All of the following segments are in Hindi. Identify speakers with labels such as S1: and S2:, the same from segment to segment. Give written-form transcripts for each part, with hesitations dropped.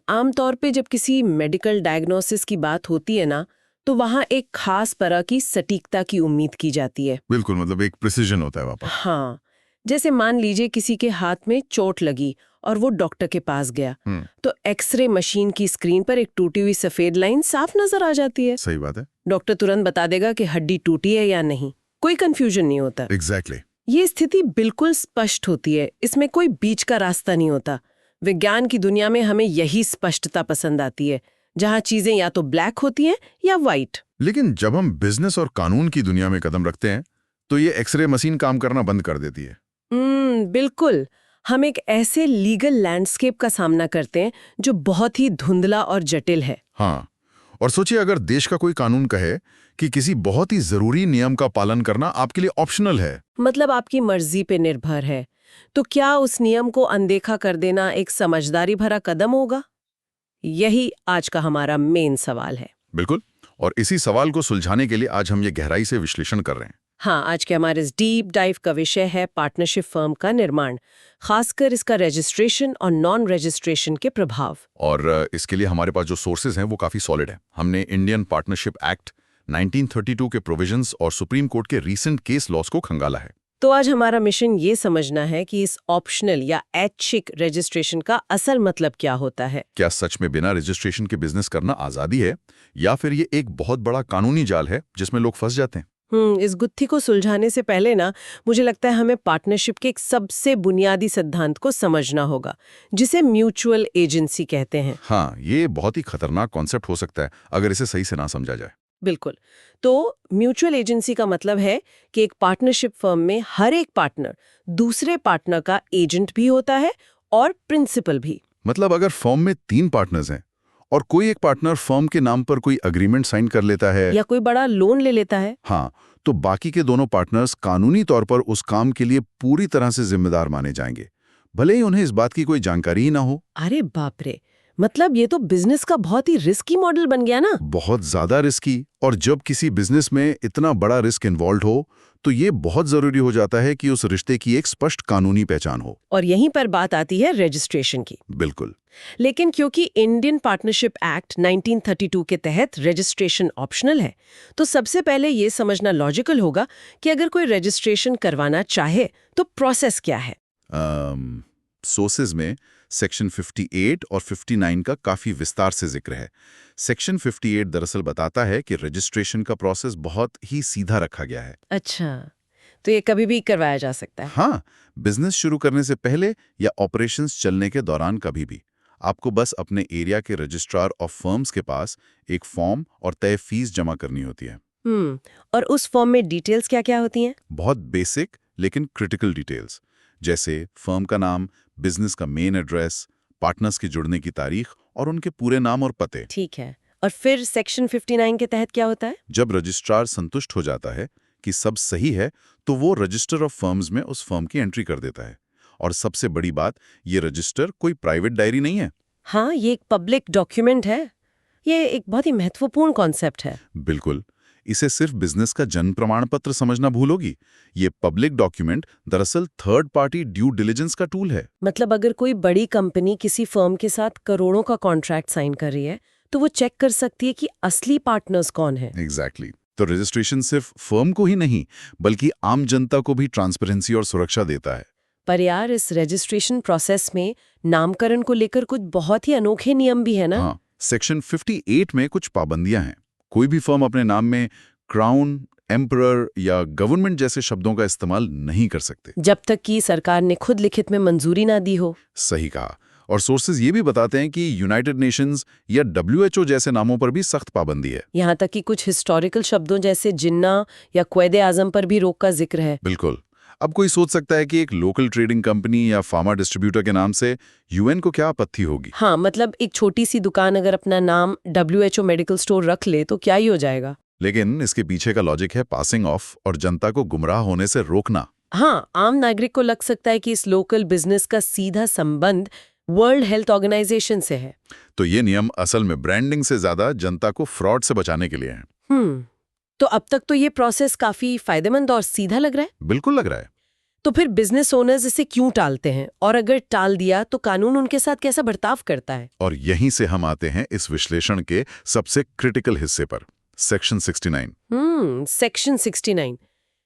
S1: आमतौर पे जब किसी मेडिकल डायग्नोसिस की बात होती है ना, तो वहाँ एक खास तरह की सटीकता की उम्मीद की जाती है।
S2: बिल्कुल, मतलब एक प्रिसिजन होता है वहाँ पर।
S1: हाँ, जैसे मान लीजिए किसी के हाथ में चोट लगी और वो डॉक्टर के पास गया, तो एक्सरे मशीन की स्क्रीन पर एक टूटी हुई सफेद लाइन साफ नजर आ जाती है।
S2: सही बात है।
S1: डॉक्टर तुरंत बता देगा कि हड्डी टूटी है या नहीं, कोई कंफ्यूजन नहीं होता।
S2: एग्जैक्टली।
S1: ये स्थिति बिल्कुल स्पष्ट होती है, इसमें कोई बीच का रास्ता नहीं होता। विज्ञान की दुनिया में हमें यही स्पष्टता पसंद आती है, जहाँ चीजें या तो ब्लैक होती हैं या व्हाइट।
S2: लेकिन जब हम बिजनेस और कानून की दुनिया में कदम रखते हैं तो ये एक्सरे मशीन काम करना बंद कर देती है।
S1: बिल्कुल। हम एक ऐसे लीगल लैंडस्केप का सामना करते हैं जो बहुत ही धुंधला और जटिल है।
S2: हाँ, और सोचिए अगर देश का कोई कानून कहे कि किसी बहुत ही जरूरी नियम का पालन करना आपके लिए ऑप्शनल है,
S1: मतलब आपकी मर्जी पे निर्भर है, तो क्या उस नियम को अनदेखा कर देना एक समझदारी भरा कदम होगा? यही आज का हमारा मेन सवाल है।
S2: बिल्कुल, और इसी सवाल को सुलझाने के लिए आज हम ये गहराई से विश्लेषण कर रहे हैं।
S1: हाँ, आज के हमारे इस डीप डाइव का विषय है पार्टनरशिप फर्म का निर्माण, खासकर इसका रजिस्ट्रेशन और नॉन रजिस्ट्रेशन के प्रभाव।
S2: और इसके लिए हमारे पास जो सोर्सेज हैं वो काफी सॉलिड हैं। हमने इंडियन पार्टनरशिप एक्ट 1932 के प्रोविजंस और सुप्रीम कोर्ट के रीसेंट केस लॉस को खंगाला है।
S1: तो आज हमारा मिशन ये समझना है कि इस ऑप्शनल या ऐच्छिक रजिस्ट्रेशन का असल मतलब क्या होता है।
S2: क्या सच में बिना रजिस्ट्रेशन के बिजनेस करना आजादी है, या फिर ये एक बहुत बड़ा कानूनी जाल है जिसमें लोग फंस जाते हैं?
S1: इस गुत्थी को सुलझाने से पहले ना, मुझे लगता है हमें पार्टनरशिप के एक सबसे बुनियादी सिद्धांत को समझना होगा, जिसे म्यूचुअल एजेंसी कहते हैं।
S2: हाँ, ये बहुत ही खतरनाक कॉन्सेप्ट हो सकता है अगर इसे सही से ना समझा जाए।
S1: बिल्कुल। तो म्यूचुअल एजेंसी का मतलब है कि एक पार्टनरशिप फर्म में हर एक पार्टनर दूसरे पार्टनर का एजेंट भी होता है और प्रिंसिपल भी।
S2: मतलब अगर फर्म में 3 पार्टनर्स हैं और कोई एक पार्टनर फर्म के नाम पर कोई अग्रीमेंट साइन कर लेता है
S1: या कोई बड़ा लोन ले लेता है,
S2: हाँ, तो बाकी के दोनों पार्टनर्स कानूनी तौर पर उस काम के लिए पूरी तरह से जिम्मेदार माने जाएंगे, भले ही उन्हें इस बात की कोई जानकारी ही ना हो।
S1: अरे बाप रे, मतलब ये तो बिजनेस का बहुत ही रिस्की मॉडल बन गया ना।
S2: बहुत ज्यादा रिस्की, और जब किसी बिजनेस में इतना बड़ा रिस्क इन्वॉल्व हो तो ये बहुत जरूरी हो जाता है कि उस रिश्ते की एक स्पष्ट कानूनी पहचान हो।
S1: और यहीं पर बात आती है रजिस्ट्रेशन की।
S2: बिल्कुल।
S1: लेकिन क्योंकि इंडियन पार्टनरशिप एक्ट 1932 के तहत रजिस्ट्रेशन ऑप्शनल है, तो सबसे पहले ये समझना लॉजिकल होगा कि अगर कोई रजिस्ट्रेशन करवाना चाहे तो प्रोसेस क्या है।
S2: सोर्सेज में सेक्शन 58 और 59 का काफी विस्तार से जिक्र है। सेक्शन 58 दरअसल बताता है कि रजिस्ट्रेशन का प्रोसेस बहुत ही सीधा रखा गया है।
S1: अच्छा, तो ये कभी भी करवाया जा सकता है?
S2: हाँ, बिजनेस शुरू करने से पहले या ऑपरेशंस चलने के दौरान कभी भी। आपको बस अपने एरिया के रजिस्ट्रार ऑफ फर्म्स के पास एक फॉर्म और तय फीस जमा करनी होती है।
S1: और उस फॉर्म में डिटेल्स क्या-क्या होती हैं?
S2: बहुत बेसिक लेकिन क्रिटिकल डिटेल्स, जैसे फर्म का नाम, बिजनेस का मेन एड्रेस, पार्टनर्स के जुड़ने की तारीख और उनके पूरे नाम और पते।
S1: ठीक है, और फिर सेक्शन 59 के तहत क्या होता है?
S2: जब रजिस्ट्रार संतुष्ट हो जाता है कि सब सही है, तो वो रजिस्टर ऑफ फर्म्स में उस फर्म की एंट्री कर देता है। और सबसे बड़ी बात, ये रजिस्टर कोई प्राइवेट डायरी नहीं है।
S1: हाँ, ये एक पब्लिक डॉक्यूमेंट है। ये एक बहुत ही महत्वपूर्ण कॉन्सेप्ट है।
S2: बिल्कुल, इसे सिर्फ बिजनेस का जन्म प्रमाण पत्र समझना भूलोगी। ये पब्लिक डॉक्यूमेंट दरअसल थर्ड पार्टी ड्यू डिलिजेंस का टूल है।
S1: मतलब अगर कोई बड़ी कंपनी किसी फर्म के साथ करोड़ों का कॉन्ट्रैक्ट साइन कर रही है, तो वो चेक कर सकती है कि असली पार्टनर्स कौन है।
S2: एग्जैक्टली। तो रजिस्ट्रेशन सिर्फ फर्म को ही नहीं, बल्कि आम जनता को भी ट्रांसपेरेंसी और सुरक्षा देता है।
S1: पर यार, इस रजिस्ट्रेशन प्रोसेस में नामकरण को लेकर कुछ बहुत ही अनोखे नियम भी है ना?
S2: हाँ, सेक्शन 58 में कुछ पाबंदियां हैं। कोई भी फर्म अपने नाम में क्राउन, एम्परर या गवर्नमेंट जैसे शब्दों का इस्तेमाल नहीं कर सकते,
S1: जब तक कि सरकार ने खुद लिखित में मंजूरी ना दी हो।
S2: सही कहा। और सोर्सेज ये भी बताते हैं कि यूनाइटेड नेशंस या WHO जैसे नामों पर भी सख्त पाबंदी है।
S1: यहाँ तक कि कुछ हिस्टोरिकल शब्दों जैसे जिन्ना या क्वेद आजम पर भी रोक का जिक्र है।
S2: बिल्कुल। अब कोई सोच सकता है कि एक लोकल ट्रेडिंग कंपनी या फार्मा डिस्ट्रीब्यूटर के नाम से UN को क्या आपत्ति होगी।
S1: हाँ, मतलब एक छोटी सी दुकान अगर अपना नाम WHO मेडिकल स्टोर रख ले तो क्या ही हो जाएगा।
S2: लेकिन इसके पीछे का लॉजिक है पासिंग ऑफ और जनता को गुमराह होने से रोकना।
S1: हाँ, आम नागरिक को लग सकता है कि इस लोकल बिजनेस का सीधा संबंध वर्ल्ड हेल्थ ऑर्गेनाइजेशन से है।
S2: तो ये नियम असल में ब्रांडिंग से ज्यादा जनता को फ्रॉड से बचाने के लिए हैं।
S1: तो अब तक तो ये प्रोसेस काफी फायदेमंद और सीधा लग रहा है।
S2: बिल्कुल लग रहा है।
S1: तो फिर बिजनेस ओनर्स इसे क्यों टालते हैं, और अगर टाल दिया तो कानून उनके साथ कैसा बर्ताव करता है?
S2: और यहीं से हम आते हैं इस विश्लेषण के सबसे क्रिटिकल हिस्से पर, सेक्शन 69।
S1: सेक्शन 69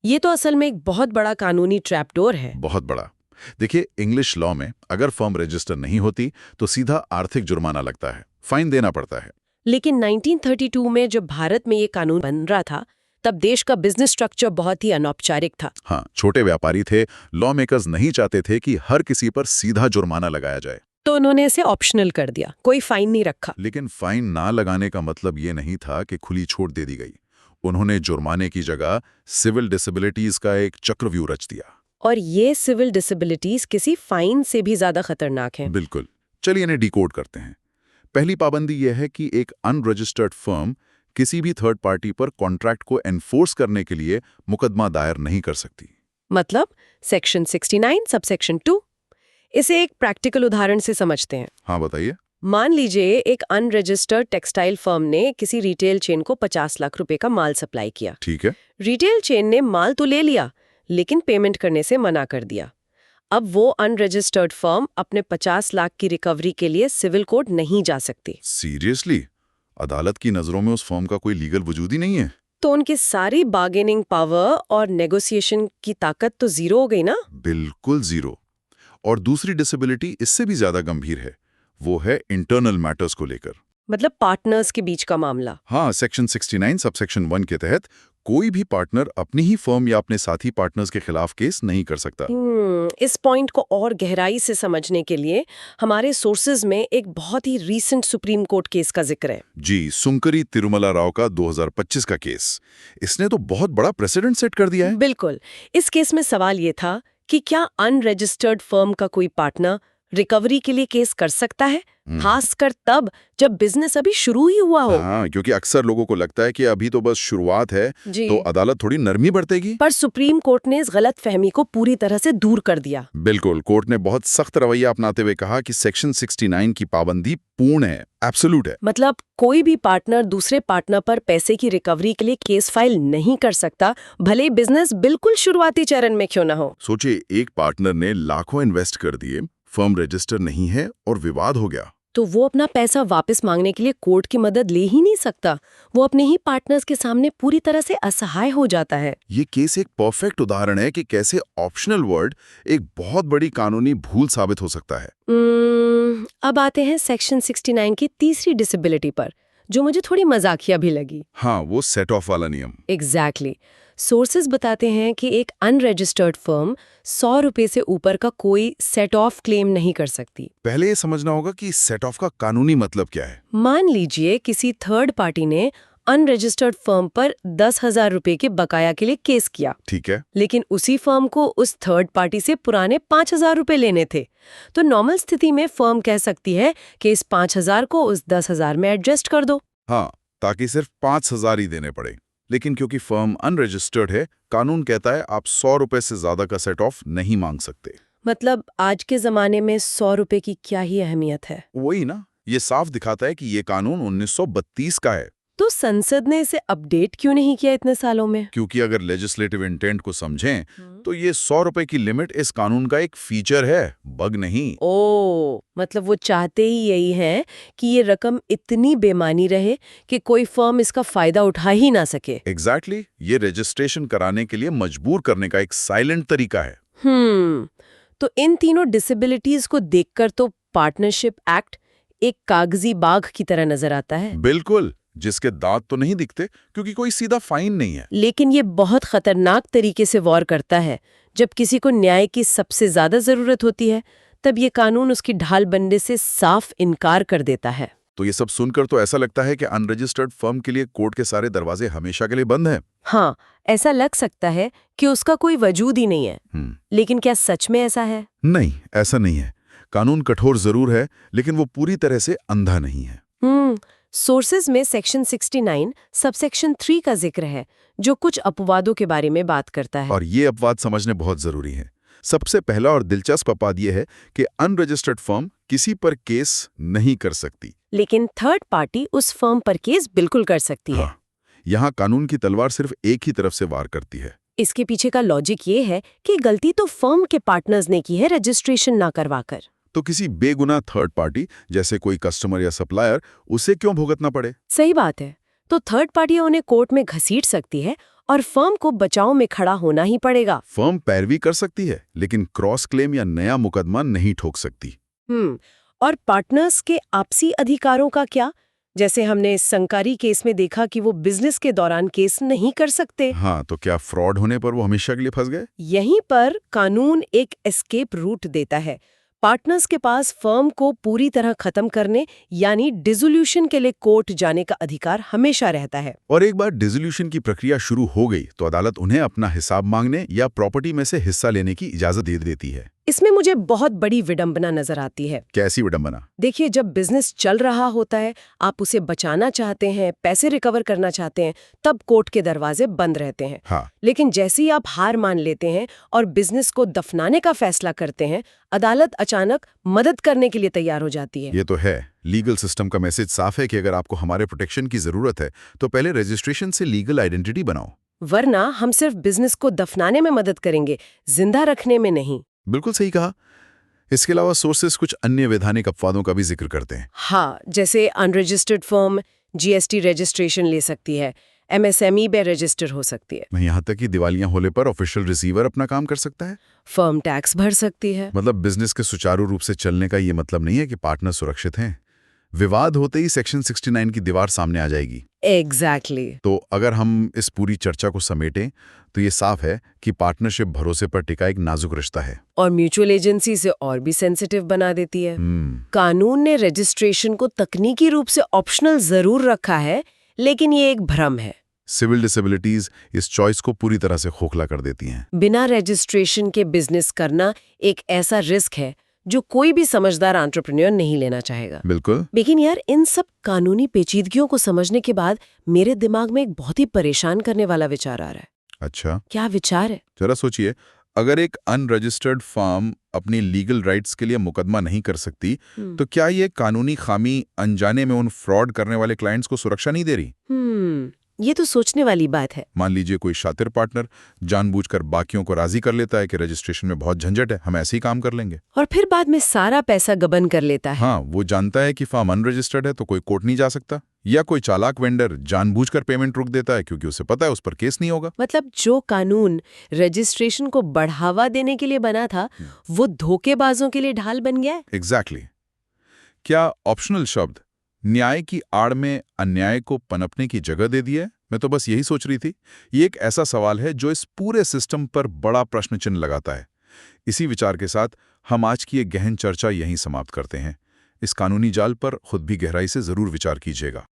S1: ये तो असल में एक बहुत बड़ा कानूनी ट्रैपडोर है।
S2: बहुत बड़ा। देखिए, इंग्लिश लॉ में अगर फर्म रजिस्टर नहीं होती तो सीधा आर्थिक जुर्माना लगता है, फाइन देना पड़ता है।
S1: लेकिन 1932 में जब भारत में ये कानून बन रहा था, तब देश का बिजनेस स्ट्रक्चर बहुत ही अनौपचारिक था।
S2: हाँ, छोटे व्यापारी थे, लॉ मेकर्स नहीं चाहते थे कि हर किसी पर सीधा जुर्माना लगाया जाए,
S1: तो उन्होंने इसे ऑप्शनल कर दिया, कोई फाइन नहीं रखा।
S2: लेकिन फाइन ना लगाने का मतलब ये नहीं था कि खुली छूट दे दी गई। उन्होंने जुर्माने की जगह सिविल डिसेबिलिटीज का एक चक्रव्यूह रच दिया।
S1: और ये सिविल डिसेबिलिटीज किसी फाइन से भी ज्यादा खतरनाक हैं।
S2: बिल्कुल। चलिए इन्हें डिकोड करते हैं। पहली पाबंदी यह है कि एक अनरजिस्टर्ड फर्म किसी भी थर्ड पार्टी पर कॉन्ट्रैक्ट को एनफोर्स करने के लिए मुकदमा दायर नहीं कर सकती।
S1: मतलब सेक्शन 69 सबसेक्शन 2। इसे एक प्रैक्टिकल उदाहरण से समझते हैं।
S2: हाँ, बताइए।
S1: मान लीजिए एक अनरजिस्टर्ड टेक्सटाइल फर्म ने किसी रिटेल चेन को 50 लाख रुपए का माल सप्लाई किया।
S2: ठीक है।
S1: रिटेल चेन ने माल तो ले लिया, लेकिन पेमेंट करने से मना कर दिया। अब वो अनरजिस्टर्ड फर्म अपने 50 लाख की रिकवरी के लिए सिविल कोर्ट नहीं जा सकती।
S2: सीरियसली? अदालत की नजरों में उस फर्म का कोई लीगल वजूद ही नहीं है?
S1: तो उनकी सारी बार्गेनिंग पावर और नेगोशिएशन की ताकत तो जीरो हो गई ना?
S2: बिल्कुल जीरो। और दूसरी डिसेबिलिटी इससे भी ज्यादा गंभीर है, वो है इंटरनल मैटर्स को लेकर।
S1: मतलब पार्टनर्स के बीच का मामला।
S2: हाँ, सेक्शन 69 सबसेक्शन 1 के तहत कोई भी पार्टनर अपनी ही फर्म या अपने साथी पार्टनर्स के खिलाफ केस नहीं कर सकता।
S1: इस पॉइंट को और गहराई से समझने के लिए हमारे सोर्सेज में एक बहुत ही रीसेंट सुप्रीम कोर्ट केस का जिक्र है।
S2: जी, सुंकरी तिरुमला राव का 2025 का केस। इसने तो बहुत बड़ा प्रेसिडेंट सेट कर दिया है।
S1: बिल्कुल। इस केस में सवाल ये था कि क्या अनरजिस्टर्ड फर्म का कोई पार्टनर रिकवरी के लिए केस कर सकता है, खासकर तब जब बिजनेस अभी शुरू ही हुआ हो।
S2: हाँ, क्योंकि अक्सर लोगों को लगता है कि अभी तो बस शुरुआत है, तो अदालत थोड़ी नरमी बरतेगी।
S1: पर सुप्रीम कोर्ट ने इस गलत फहमी को पूरी तरह से दूर कर दिया।
S2: बिल्कुल, कोर्ट ने बहुत सख्त रवैया अपनाते हुए कहा कि सेक्शन 69 की पाबंदी पूर्ण है, एब्सोल्यूट है।
S1: मतलब कोई भी पार्टनर दूसरे पार्टनर पर पैसे की रिकवरी के लिए केस फाइल नहीं कर सकता, भले बिजनेस बिल्कुल शुरुआती चरण में क्यों न हो।
S2: सोचिए, एक पार्टनर ने लाखों इन्वेस्ट कर दिए, फर्म रजिस्टर नहीं है और विवाद हो गया,
S1: तो वो अपना पैसा वापस मांगने के लिए कोर्ट की मदद ले ही नहीं सकता। वो अपने ही पार्टनर्स के सामने पूरी तरह से असहाय हो जाता है।
S2: ये केस एक परफेक्ट उदाहरण है कि कैसे ऑप्शनल वर्ड एक बहुत बड़ी कानूनी भूल साबित हो सकता है।
S1: अब आते हैं सेक्शन 69 की तीसरी डिसेबिलिटी पर, जो मुझे थोड़ी मजाकिया भी लगी।
S2: हाँ, वो सेट ऑफ वाला नियम।
S1: एग्जैक्टली। सोर्सेज बताते हैं कि एक अनरजिस्टर्ड फर्म 100 रुपए से ऊपर का कोई सेट ऑफ क्लेम नहीं कर सकती।
S2: पहले ये समझना होगा कि सेट ऑफ का कानूनी मतलब क्या है।
S1: मान लीजिए किसी थर्ड पार्टी ने अनरजिस्टर्ड फर्म पर 10,000 रुपए के बकाया के लिए केस किया।
S2: ठीक है।
S1: लेकिन उसी फर्म को उस थर्ड पार्टी से पुराने 5,000 रुपए लेने थे। तो नॉर्मल स्थिति में फर्म कह सकती है कि इस 5,000 को उस 10,000 में एडजस्ट कर दो।
S2: हाँ, ताकि सिर्फ 5,000 ही देने पड़े। लेकिन क्योंकि फर्म अनरजिस्टर्ड है, कानून कहता है आप 100 रुपए से ज्यादा का सेट ऑफ नहीं मांग सकते।
S1: मतलब आज के जमाने में 100 रुपए की क्या ही अहमियत है।
S2: वही ना, ये साफ दिखाता है कि ये कानून 1932 का है।
S1: तो संसद ने इसे अपडेट क्यों नहीं किया इतने सालों में?
S2: क्योंकि अगर लेजिस्लेटिव इंटेंट को समझें तो ये 100 रुपए की लिमिट इस कानून का एक फीचर है, बग नहीं।
S1: मतलब वो चाहते ही यही है कि ये रकम इतनी बेमानी रहे कि कोई फर्म इसका फायदा उठा ही ना सके।
S2: एग्जैक्टली, ये रजिस्ट्रेशन कराने के लिए मजबूर करने का एक साइलेंट तरीका है।
S1: तो इन तीनों डिसेबिलिटीज को देखकर तो पार्टनरशिप एक्ट एक कागजी बाघ की तरह नजर आता है।
S2: बिल्कुल, जिसके दांत तो नहीं दिखते क्योंकि कोई सीधा फाइन नहीं है।
S1: लेकिन ये बहुत खतरनाक तरीके से वॉर करता है। जब किसी को न्याय की सबसे ज्यादा जरूरत होती है, तब ये कानून उसकी ढाल बनने से साफ इनकार कर देता है।
S2: तो ये सब सुनकर तो ऐसा लगता है कि अनरजिस्टर्ड फर्म के लिए कोर्ट के सारे दरवाजे हमेशा के लिए बंद हैं।
S1: हाँ, ऐसा लग सकता है कि उसका कोई वजूद ही नहीं है। लेकिन क्या सच में ऐसा है?
S2: नहीं, ऐसा नहीं है। कानून कठोर जरूर है, लेकिन वो पूरी तरह से अंधा नहीं है।
S1: सोर्सेज में सेक्शन 69 सबसेक्शन 3 का जिक्र है, जो कुछ अपवादों के बारे में बात करता है।
S2: और ये अपवाद समझने बहुत जरूरी है। सबसे पहला और दिलचस्प अपवाद ये है कि अनरजिस्टर्ड फर्म किसी पर केस नहीं कर सकती,
S1: लेकिन थर्ड पार्टी उस फर्म पर केस बिल्कुल कर सकती है।
S2: हाँ, यहाँ कानून की तलवार सिर्फ एक ही तरफ से वार करती है।
S1: इसके पीछे का लॉजिक ये है कि गलती तो फर्म के पार्टनर्स ने की है रजिस्ट्रेशन ना करवाकर।
S2: तो किसी बेगुनाह थर्ड पार्टी जैसे कोई कस्टमर या सप्लायर उसे क्यों भुगतना पड़े?
S1: सही बात है। तो थर्ड पार्टी उन्हें कोर्ट में घसीट सकती है और फर्म को बचाव में खड़ा होना ही पड़ेगा।
S2: फर्म पैरवी कर सकती है लेकिन क्रॉस क्लेम या नया मुकदमा नहीं ठोक सकती।
S1: और पार्टनर्स के आपसी अधिकारों का क्या? जैसे हमने संकारी केस में देखा कि वो बिजनेस के दौरान केस नहीं कर सकते।
S2: हाँ, तो क्या फ्रॉड होने पर वो हमेशा के लिए फंस गए?
S1: यहीं पर कानून एक एस्केप रूट देता है। पार्टनर्स के पास फर्म को पूरी तरह खत्म करने यानी डिसोल्यूशन के लिए कोर्ट जाने का अधिकार हमेशा रहता है।
S2: और एक बार डिसोल्यूशन की प्रक्रिया शुरू हो गई तो अदालत उन्हें अपना हिसाब मांगने या प्रॉपर्टी में से हिस्सा लेने की इजाजत दे देती है।
S1: इसमें मुझे बहुत बड़ी विडंबना नजर आती है।
S2: कैसी विडंबना?
S1: देखिए, जब बिजनेस चल रहा होता है, आप उसे बचाना चाहते हैं, पैसे रिकवर करना चाहते हैं, तब कोर्ट के दरवाजे बंद रहते हैं।
S2: हाँ।
S1: लेकिन जैसे ही आप हार मान लेते हैं और बिजनेस को दफनाने का फैसला करते हैं, अदालत अचानक मदद करने के लिए तैयार हो जाती है।
S2: ये तो है। लीगल सिस्टम का मैसेज साफ है कि अगर आपको हमारे प्रोटेक्शन की जरूरत है तो पहले रजिस्ट्रेशन से लीगल आइडेंटिटी बनाओ,
S1: वरना हम सिर्फ बिजनेस को दफनाने में मदद करेंगे, जिंदा रखने में नहीं।
S2: बिल्कुल सही कहा। इसके अलावा सोर्सेस कुछ अन्य वैधानिक अपवादों का भी जिक्र करते हैं।
S1: हाँ, जैसे अनरजिस्टर्ड फर्म जीएसटी रजिस्ट्रेशन ले सकती है, एमएसएमई में रजिस्टर हो सकती है।
S2: यहाँ तक कि दिवालियां होने पर ऑफिशियल रिसीवर अपना काम कर सकता है।
S1: फर्म टैक्स भर सकती है।
S2: मतलब बिजनेस के सुचारू रूप से चलने का ये मतलब नहीं है कि पार्टनर सुरक्षित हैं। विवाद होते ही सेक्शन 69 की दीवार सामने आ जाएगी।
S1: एग्जैक्टली।
S2: तो अगर हम इस पूरी चर्चा को समेटें तो ये साफ है कि पार्टनरशिप भरोसे पर टिका एक नाजुक रिश्ता है
S1: और म्यूचुअल एजेंसी से और भी सेंसिटिव बना देती है। कानून ने रजिस्ट्रेशन को तकनीकी रूप से ऑप्शनल जरूर रखा है, लेकिन ये एक भ्रम है।
S2: सिविल डिसेबिलिटीज इस चॉइस को पूरी तरह से खोखला कर देती हैं।
S1: बिना रजिस्ट्रेशन के बिजनेस करना एक ऐसा रिस्क है जो कोई भी समझदार एंटरप्रेन्योर नहीं लेना चाहेगा।
S2: बिल्कुल।
S1: लेकिन यार, इन सब कानूनी पेचीदगियों को समझने के बाद मेरे दिमाग में एक बहुत ही परेशान करने वाला विचार आ रहा है।
S2: अच्छा,
S1: क्या विचार है?
S2: जरा सोचिए, अगर एक अनरजिस्टर्ड फर्म अपनी लीगल राइट्स के लिए मुकदमा नहीं कर सकती तो क्या ये कानूनी खामी अनजाने में उन फ्रॉड करने वाले क्लाइंट्स को सुरक्षा नहीं दे रही?
S1: ये तो सोचने वाली बात है।
S2: मान लीजिए कोई शातिर पार्टनर जानबूझकर बाकियों को राजी कर लेता है कि रजिस्ट्रेशन में बहुत झंझट है, हम ऐसे ही काम कर लेंगे,
S1: और फिर बाद में सारा पैसा गबन कर लेता है।
S2: हाँ, वो जानता है कि फर्म अनरजिस्टर्ड है तो कोई कोर्ट नहीं जा सकता, या कोई चालाक वेंडर जानबूझकर पेमेंट रोक देता है क्योंकि उसे पता है उस पर केस नहीं होगा।
S1: मतलब जो कानून रजिस्ट्रेशन को बढ़ावा देने के लिए बना था, वो धोखेबाजों के लिए ढाल बन गया है।
S2: एग्जैक्टली। क्या ऑप्शनल शब्द न्याय की आड़ में अन्याय को पनपने की जगह दे दिया है? मैं तो बस यही सोच रही थी। ये एक ऐसा सवाल है जो इस पूरे सिस्टम पर बड़ा प्रश्न चिन्ह लगाता है। इसी विचार के साथ हम आज की एक गहन चर्चा यहीं समाप्त करते हैं। इस कानूनी जाल पर खुद भी गहराई से जरूर विचार कीजिएगा।